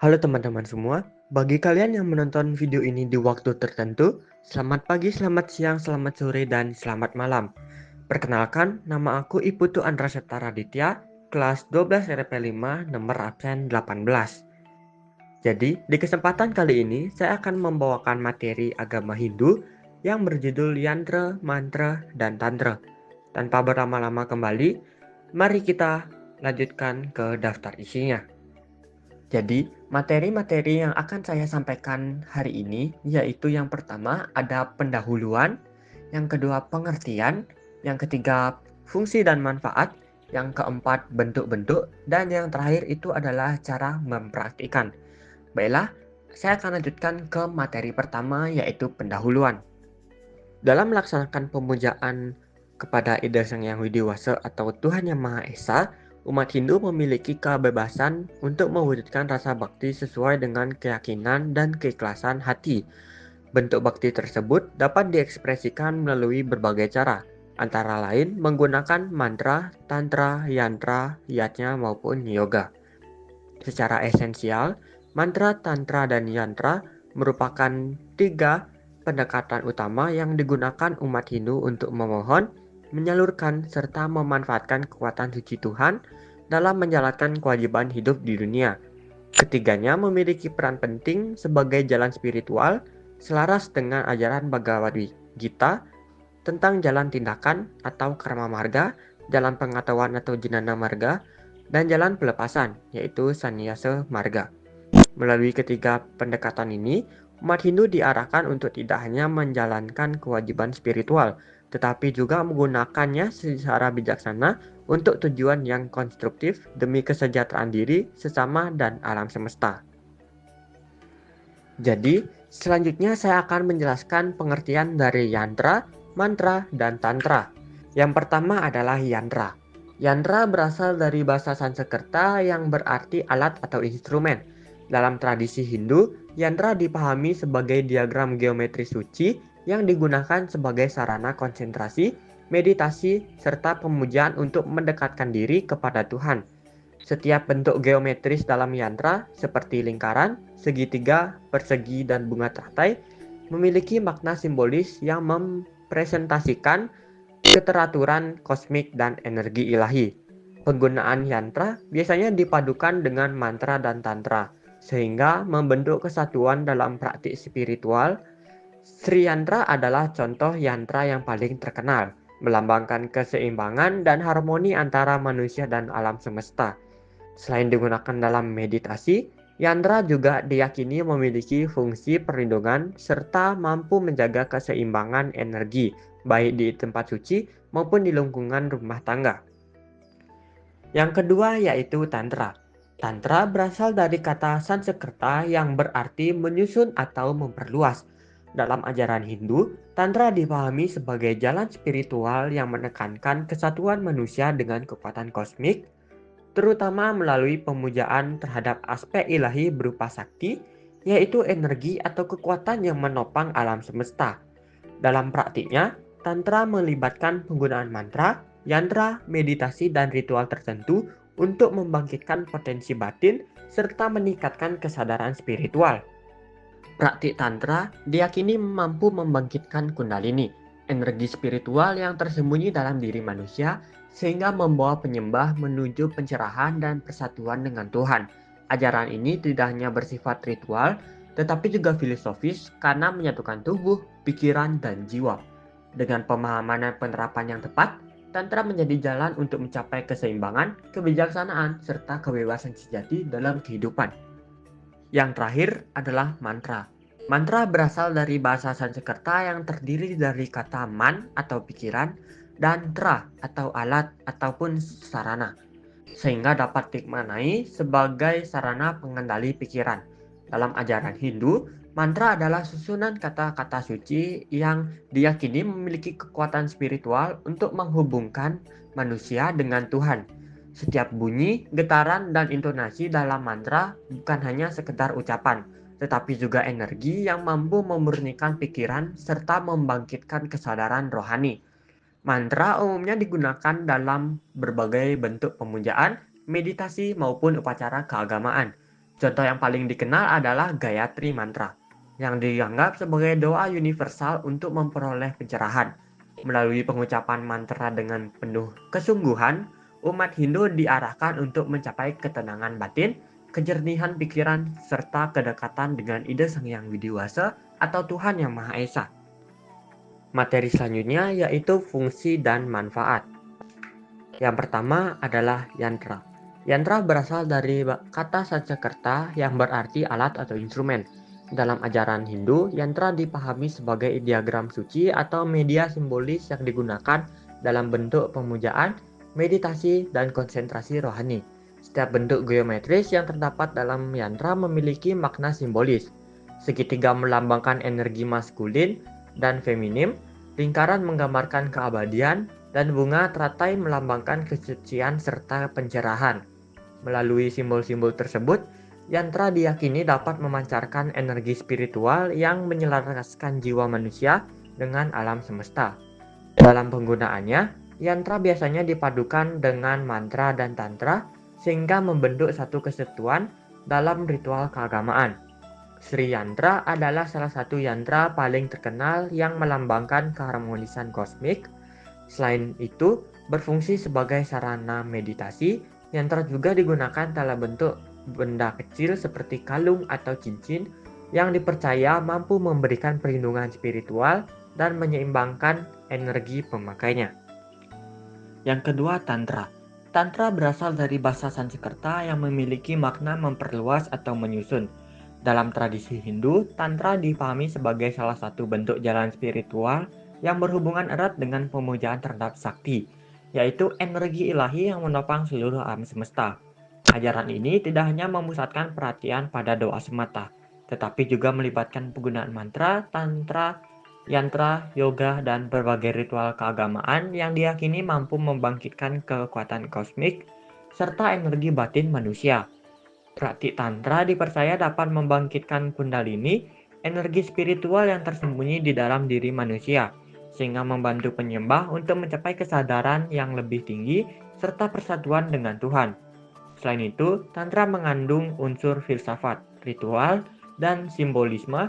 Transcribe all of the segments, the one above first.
Halo teman-teman semua, bagi kalian yang menonton video ini di waktu tertentu, selamat pagi, selamat siang, selamat sore, dan selamat malam. Perkenalkan, nama aku Iputu Andra Setara Ditya, kelas 12 RP 5, nomor absen 18. Jadi, di kesempatan kali ini, saya akan membawakan materi agama Hindu yang berjudul Yantra, Mantra, dan Tantra. Tanpa berlama-lama kembali, mari kita lanjutkan ke daftar isinya. Jadi, materi-materi yang akan saya sampaikan hari ini yaitu yang pertama ada pendahuluan, yang kedua pengertian, yang ketiga fungsi dan manfaat, yang keempat bentuk-bentuk, dan yang terakhir itu adalah cara mempraktikkan. Baiklah, saya akan lanjutkan ke materi pertama yaitu pendahuluan. Dalam melaksanakan pemujaan kepada Ida Sang Yang Widi Wasa atau Tuhan Yang Maha Esa, umat Hindu memiliki kebebasan untuk mewujudkan rasa bakti sesuai dengan keyakinan dan keikhlasan hati. Bentuk bakti tersebut dapat diekspresikan melalui berbagai cara, antara lain menggunakan mantra, tantra, yantra, yatnya maupun yoga. Secara esensial, mantra, tantra, dan yantra merupakan tiga pendekatan utama yang digunakan umat Hindu untuk memohon, menyalurkan, serta memanfaatkan kekuatan suci Tuhan dalam menjalankan kewajiban hidup di dunia. Ketiganya memiliki peran penting sebagai jalan spiritual selaras dengan ajaran Bhagavad Gita tentang jalan tindakan atau karma marga, jalan pengetahuan atau jnana marga, dan jalan pelepasan yaitu sannyasa marga. Melalui ketiga pendekatan ini, umat Hindu diarahkan untuk tidak hanya menjalankan kewajiban spiritual, tetapi juga menggunakannya secara bijaksana untuk tujuan yang konstruktif demi kesejahteraan diri, sesama, dan alam semesta. Jadi, selanjutnya saya akan menjelaskan pengertian dari yantra, mantra, dan tantra. Yang pertama adalah yantra. Yantra berasal dari bahasa Sanskerta yang berarti alat atau instrumen. Dalam tradisi Hindu, yantra dipahami sebagai diagram geometri suci yang digunakan sebagai sarana konsentrasi, meditasi, serta pemujaan untuk mendekatkan diri kepada Tuhan. Setiap bentuk geometris dalam yantra, seperti lingkaran, segitiga, persegi, dan bunga teratai, memiliki makna simbolis yang mempresentasikan keteraturan kosmik dan energi ilahi. Penggunaan yantra biasanya dipadukan dengan mantra dan tantra, sehingga membentuk kesatuan dalam praktik spiritual. Sri Yantra adalah contoh yantra yang paling terkenal, melambangkan keseimbangan dan harmoni antara manusia dan alam semesta. Selain digunakan dalam meditasi, yantra juga diyakini memiliki fungsi perlindungan serta mampu menjaga keseimbangan energi, baik di tempat suci maupun di lingkungan rumah tangga. Yang kedua yaitu Tantra. Tantra berasal dari kata Sanskerta yang berarti menyusun atau memperluas. Dalam ajaran Hindu, Tantra dipahami sebagai jalan spiritual yang menekankan kesatuan manusia dengan kekuatan kosmik, terutama melalui pemujaan terhadap aspek ilahi berupa sakti, yaitu energi atau kekuatan yang menopang alam semesta. Dalam praktiknya, Tantra melibatkan penggunaan mantra, yantra, meditasi, dan ritual tertentu untuk membangkitkan potensi batin serta meningkatkan kesadaran spiritual. Praktik Tantra diyakini mampu membangkitkan Kundalini, energi spiritual yang tersembunyi dalam diri manusia, sehingga membawa penyembah menuju pencerahan dan persatuan dengan Tuhan. Ajaran ini tidak hanya bersifat ritual, tetapi juga filosofis karena menyatukan tubuh, pikiran, dan jiwa. Dengan pemahaman dan penerapan yang tepat, Tantra menjadi jalan untuk mencapai keseimbangan, kebijaksanaan, serta kebebasan sejati dalam kehidupan. Yang terakhir adalah mantra. Mantra berasal dari bahasa Sanskerta yang terdiri dari kata man atau pikiran dan tra atau alat ataupun sarana, sehingga dapat dimaknai sebagai sarana pengendali pikiran. Dalam ajaran Hindu, mantra adalah susunan kata-kata suci yang diyakini memiliki kekuatan spiritual untuk menghubungkan manusia dengan Tuhan. Setiap bunyi, getaran, dan intonasi dalam mantra bukan hanya sekedar ucapan, tetapi juga energi yang mampu memurnikan pikiran serta membangkitkan kesadaran rohani. Mantra umumnya digunakan dalam berbagai bentuk pemujaan, meditasi, maupun upacara keagamaan. Contoh yang paling dikenal adalah Gayatri Mantra, yang dianggap sebagai doa universal untuk memperoleh pencerahan. Melalui pengucapan mantra dengan penuh kesungguhan, umat Hindu diarahkan untuk mencapai ketenangan batin, kejernihan pikiran, serta kedekatan dengan ide Sang Yang Widiwasa atau Tuhan Yang Maha Esa. Materi selanjutnya yaitu fungsi dan manfaat. Yang pertama adalah yantra. Yantra berasal dari kata Sanskerta yang berarti alat atau instrumen. Dalam ajaran Hindu, yantra dipahami sebagai diagram suci atau media simbolis yang digunakan dalam bentuk pemujaan, meditasi, dan konsentrasi rohani. Setiap bentuk geometris yang terdapat dalam yantra memiliki makna simbolis. Segitiga melambangkan energi maskulin dan feminim, lingkaran menggambarkan keabadian, dan bunga teratai melambangkan kesucian serta pencerahan. Melalui simbol-simbol tersebut, yantra diyakini dapat memancarkan energi spiritual yang menyelaraskan jiwa manusia dengan alam semesta. Dalam penggunaannya, yantra biasanya dipadukan dengan mantra dan tantra sehingga membentuk satu kesatuan dalam ritual keagamaan. Sri Yantra adalah salah satu yantra paling terkenal yang melambangkan keharmonisan kosmik. Selain itu, berfungsi sebagai sarana meditasi, yantra juga digunakan dalam bentuk benda kecil seperti kalung atau cincin yang dipercaya mampu memberikan perlindungan spiritual dan menyeimbangkan energi pemakainya. Yang kedua, Tantra. Tantra berasal dari bahasa Sanskerta yang memiliki makna memperluas atau menyusun. Dalam tradisi Hindu, Tantra dipahami sebagai salah satu bentuk jalan spiritual yang berhubungan erat dengan pemujaan terhadap sakti, yaitu energi ilahi yang menopang seluruh alam semesta. Ajaran ini tidak hanya memusatkan perhatian pada doa semata, tetapi juga melibatkan penggunaan mantra, tantra, yantra, yoga, dan berbagai ritual keagamaan yang diyakini mampu membangkitkan kekuatan kosmik serta energi batin manusia. Praktik tantra dipercaya dapat membangkitkan kundalini, energi spiritual yang tersembunyi di dalam diri manusia, sehingga membantu penyembah untuk mencapai kesadaran yang lebih tinggi serta persatuan dengan Tuhan. Selain itu, tantra mengandung unsur filsafat, ritual, dan simbolisme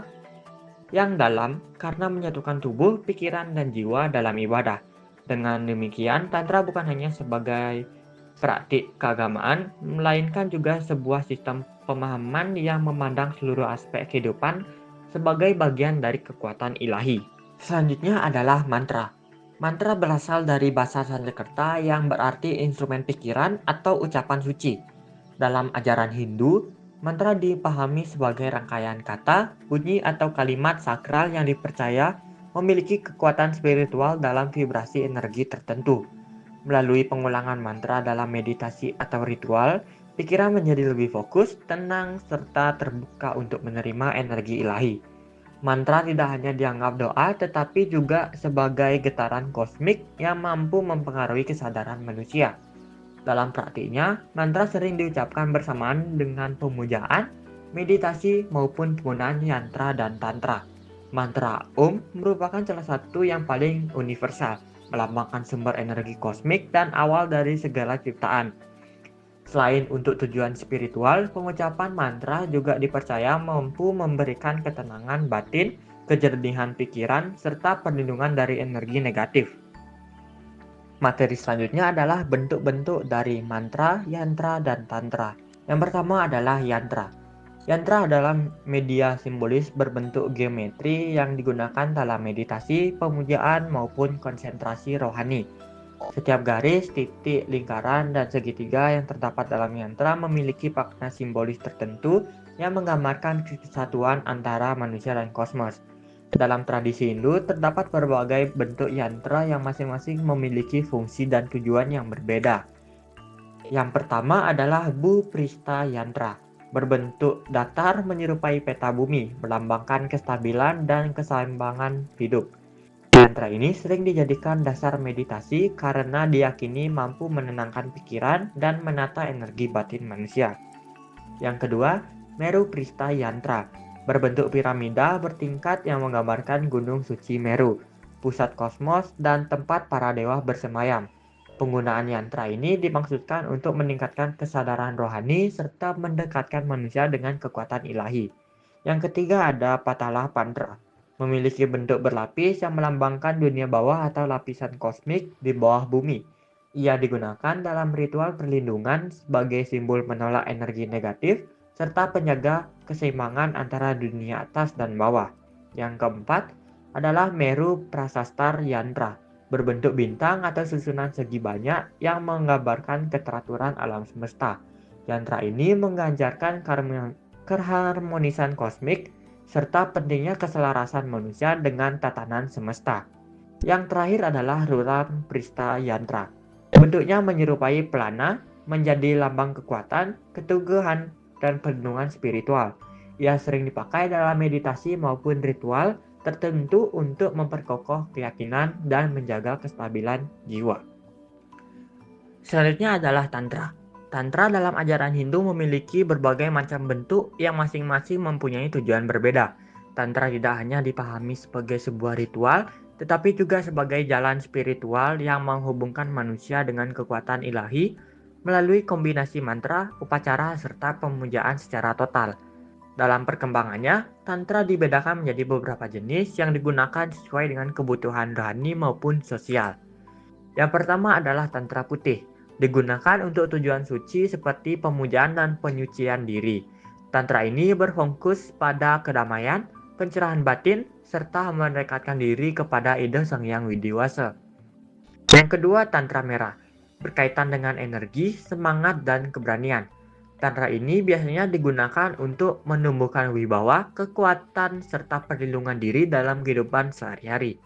yang dalam karena menyatukan tubuh, pikiran, dan jiwa dalam ibadah. Dengan demikian, tantra bukan hanya sebagai praktik keagamaan, melainkan juga sebuah sistem pemahaman yang memandang seluruh aspek kehidupan sebagai bagian dari kekuatan ilahi. Selanjutnya adalah mantra. Mantra berasal dari bahasa Sanskerta yang berarti instrumen pikiran atau ucapan suci. Dalam ajaran Hindu, mantra dipahami sebagai rangkaian kata, bunyi atau kalimat sakral yang dipercaya memiliki kekuatan spiritual dalam vibrasi energi tertentu. Melalui pengulangan mantra dalam meditasi atau ritual, pikiran menjadi lebih fokus, tenang, serta terbuka untuk menerima energi ilahi. Mantra tidak hanya dianggap doa, tetapi juga sebagai getaran kosmik yang mampu mempengaruhi kesadaran manusia. Dalam praktiknya, mantra sering diucapkan bersamaan dengan pemujaan, meditasi, maupun penggunaan yantra dan tantra. Mantra Om merupakan salah satu yang paling universal, melambangkan sumber energi kosmik dan awal dari segala ciptaan. Selain untuk tujuan spiritual, pengucapan mantra juga dipercaya mampu memberikan ketenangan batin, kejernihan pikiran, serta perlindungan dari energi negatif. Materi selanjutnya adalah bentuk-bentuk dari mantra, yantra, dan tantra. Yang pertama adalah yantra. Yantra adalah media simbolis berbentuk geometri yang digunakan dalam meditasi, pemujaan, maupun konsentrasi rohani. Setiap garis, titik, lingkaran, dan segitiga yang terdapat dalam yantra memiliki makna simbolis tertentu yang menggambarkan kesatuan antara manusia dan kosmos. Dalam tradisi Hindu, terdapat berbagai bentuk yantra yang masing-masing memiliki fungsi dan tujuan yang berbeda. Yang pertama adalah Bu Prista Yantra. Berbentuk datar menyerupai peta bumi, melambangkan kestabilan dan keseimbangan hidup. Yantra ini sering dijadikan dasar meditasi karena diyakini mampu menenangkan pikiran dan menata energi batin manusia. Yang kedua, Meru Prista Yantra. Berbentuk piramida bertingkat yang menggambarkan gunung suci Meru, pusat kosmos dan tempat para dewa bersemayam. Penggunaan yantra ini dimaksudkan untuk meningkatkan kesadaran rohani serta mendekatkan manusia dengan kekuatan ilahi. Yang ketiga ada Patalah Pantra, memiliki bentuk berlapis yang melambangkan dunia bawah atau lapisan kosmik di bawah bumi. Ia digunakan dalam ritual perlindungan sebagai simbol menolak energi negatif serta penjaga keseimbangan antara dunia atas dan bawah. Yang keempat adalah Meru Prasastar Yantra, berbentuk bintang atau susunan segi banyak yang menggambarkan keteraturan alam semesta. Yantra ini mengganjarkan keharmonisan kosmik serta pentingnya keselarasan manusia dengan tatanan semesta. Yang terakhir adalah Ruram Prista Yantra. Bentuknya menyerupai pelana, menjadi lambang kekuatan, keteguhan, dan perlindungan spiritual. Ia sering dipakai dalam meditasi maupun ritual tertentu untuk memperkokoh keyakinan dan menjaga kestabilan jiwa. Selanjutnya adalah Tantra. Tantra dalam ajaran Hindu memiliki berbagai macam bentuk yang masing-masing mempunyai tujuan berbeda. Tantra tidak hanya dipahami sebagai sebuah ritual, tetapi juga sebagai jalan spiritual yang menghubungkan manusia dengan kekuatan ilahi melalui kombinasi mantra, upacara, serta pemujaan secara total. Dalam perkembangannya, Tantra dibedakan menjadi beberapa jenis yang digunakan sesuai dengan kebutuhan rohani maupun sosial. Yang pertama adalah Tantra Putih, digunakan untuk tujuan suci seperti pemujaan dan penyucian diri. Tantra ini berfokus pada kedamaian, pencerahan batin, serta mendekatkan diri kepada ide Sang Hyang Widiwasa. Yang kedua, Tantra Merah, berkaitan dengan energi, semangat, dan keberanian. Tantra ini biasanya digunakan untuk menumbuhkan wibawa, kekuatan, serta perlindungan diri dalam kehidupan sehari-hari.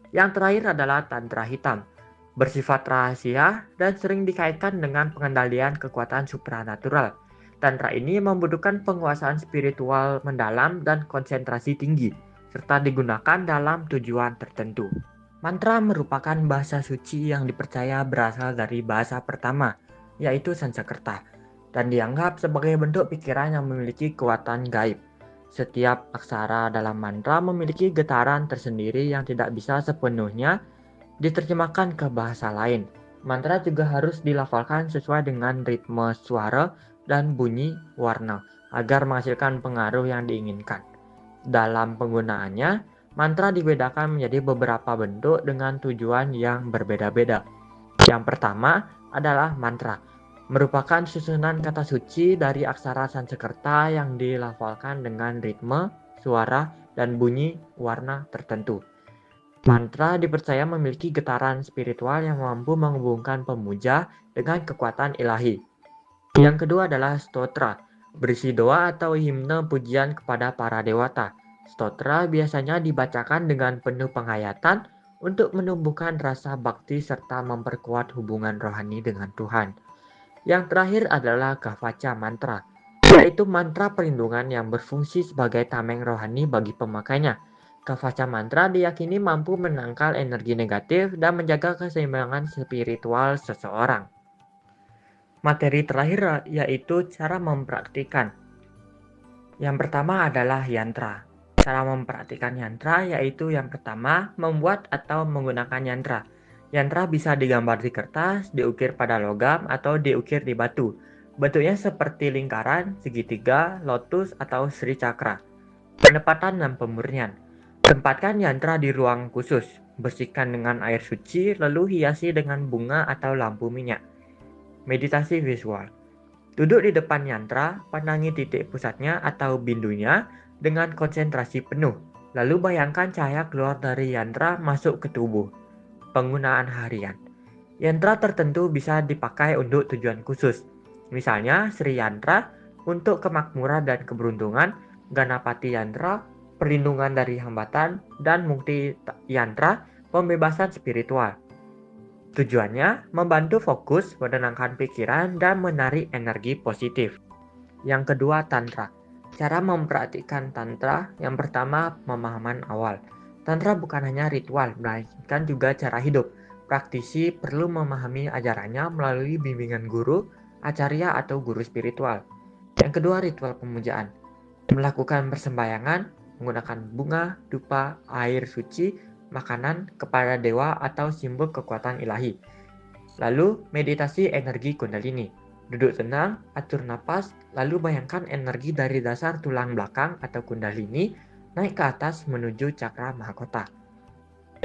Yang terakhir adalah Tantra Hitam, bersifat rahasia dan sering dikaitkan dengan pengendalian kekuatan supranatural. Tantra ini membutuhkan penguasaan spiritual mendalam dan konsentrasi tinggi, serta digunakan dalam tujuan tertentu. Mantra merupakan bahasa suci yang dipercaya berasal dari bahasa pertama, yaitu Sanskerta, dan dianggap sebagai bentuk pikiran yang memiliki kekuatan gaib. Setiap aksara dalam mantra memiliki getaran tersendiri yang tidak bisa sepenuhnya diterjemahkan ke bahasa lain. Mantra juga harus dilafalkan sesuai dengan ritme suara dan bunyi warna agar menghasilkan pengaruh yang diinginkan. Dalam penggunaannya, mantra dibedakan menjadi beberapa bentuk dengan tujuan yang berbeda-beda. Yang pertama adalah mantra, merupakan susunan kata suci dari aksara Sanskerta yang dilafalkan dengan ritme, suara, dan bunyi warna tertentu. Mantra dipercaya memiliki getaran spiritual yang mampu menghubungkan pemuja dengan kekuatan ilahi. Yang kedua adalah stotra, berisi doa atau himne pujian kepada para dewata. Stotra biasanya dibacakan dengan penuh penghayatan untuk menumbuhkan rasa bakti serta memperkuat hubungan rohani dengan Tuhan. Yang terakhir adalah Kavaca mantra, yaitu mantra perlindungan yang berfungsi sebagai tameng rohani bagi pemakainya. Kavaca mantra diyakini mampu menangkal energi negatif dan menjaga keseimbangan spiritual seseorang. Materi terakhir yaitu cara mempraktikkan. Yang pertama adalah yantra. Cara mempraktikkan yantra yaitu yang pertama membuat atau menggunakan yantra. Yantra bisa digambar di kertas, diukir pada logam, atau diukir di batu. Bentuknya seperti lingkaran, segitiga, lotus, atau Sri Cakra. Penempatan dan pemurnian. Tempatkan yantra di ruang khusus. Bersihkan dengan air suci, lalu hiasi dengan bunga atau lampu minyak. Meditasi visual. Duduk di depan yantra, pandangi titik pusatnya atau bindunya dengan konsentrasi penuh. Lalu bayangkan cahaya keluar dari yantra masuk ke tubuh. Penggunaan harian. Yantra tertentu bisa dipakai untuk tujuan khusus. Misalnya Sri Yantra untuk kemakmuran dan keberuntungan, Ganapati Yantra perlindungan dari hambatan, dan Mukti Yantra pembebasan spiritual. Tujuannya membantu fokus, menenangkan pikiran, dan menarik energi positif. Yang kedua, Tantra. Cara mempraktikkan Tantra, yang pertama, pemahaman awal. Tantra bukan hanya ritual, melainkan juga cara hidup. Praktisi perlu memahami ajarannya melalui bimbingan guru, acarya, atau guru spiritual. Yang kedua, ritual pemujaan. Melakukan persembahyangan, menggunakan bunga, dupa, air suci, makanan kepada dewa atau simbol kekuatan ilahi. Lalu, meditasi energi Kundalini. Duduk tenang, atur napas, lalu bayangkan energi dari dasar tulang belakang atau Kundalini naik ke atas menuju cakra mahakota.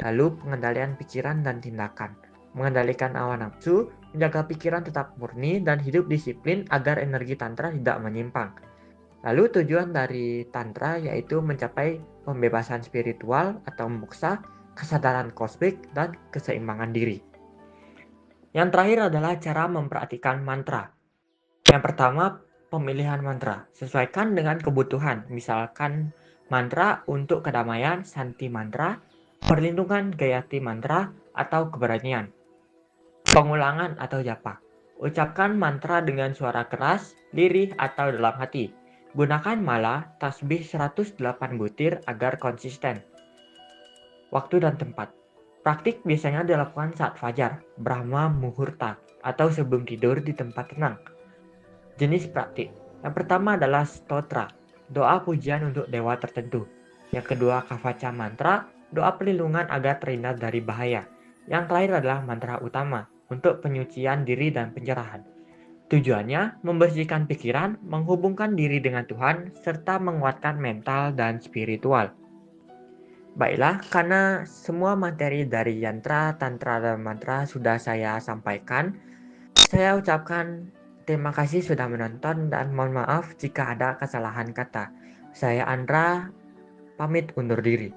Lalu, pengendalian pikiran dan tindakan. Mengendalikan awan nafsu, menjaga pikiran tetap murni dan hidup disiplin agar energi tantra tidak menyimpang. Lalu tujuan dari tantra yaitu mencapai pembebasan spiritual atau moksa, kesadaran kosmik, dan keseimbangan diri. Yang terakhir adalah cara memperhatikan mantra. Yang pertama, pemilihan mantra. Sesuaikan dengan kebutuhan. Misalkan mantra untuk kedamaian, Santi mantra, perlindungan, Gayatri mantra, atau keberanian. Pengulangan atau japa. Ucapkan mantra dengan suara keras, lirih, atau dalam hati. Gunakan mala, tasbih 108 butir agar konsisten. Waktu dan tempat. Praktik biasanya dilakukan saat fajar, Brahma Muhurta, atau sebelum tidur di tempat tenang. Jenis praktik. Yang pertama adalah stotra, doa pujian untuk dewa tertentu. Yang kedua kavaca mantra, doa perlindungan agar terhindar dari bahaya. Yang terakhir adalah mantra utama, untuk penyucian diri dan pencerahan. Tujuannya membersihkan pikiran, menghubungkan diri dengan Tuhan, serta menguatkan mental dan spiritual. Baiklah, karena semua materi dari yantra, tantra, dan mantra sudah saya sampaikan, saya ucapkan terima kasih sudah menonton dan mohon maaf jika ada kesalahan kata. Saya Andra, pamit undur diri.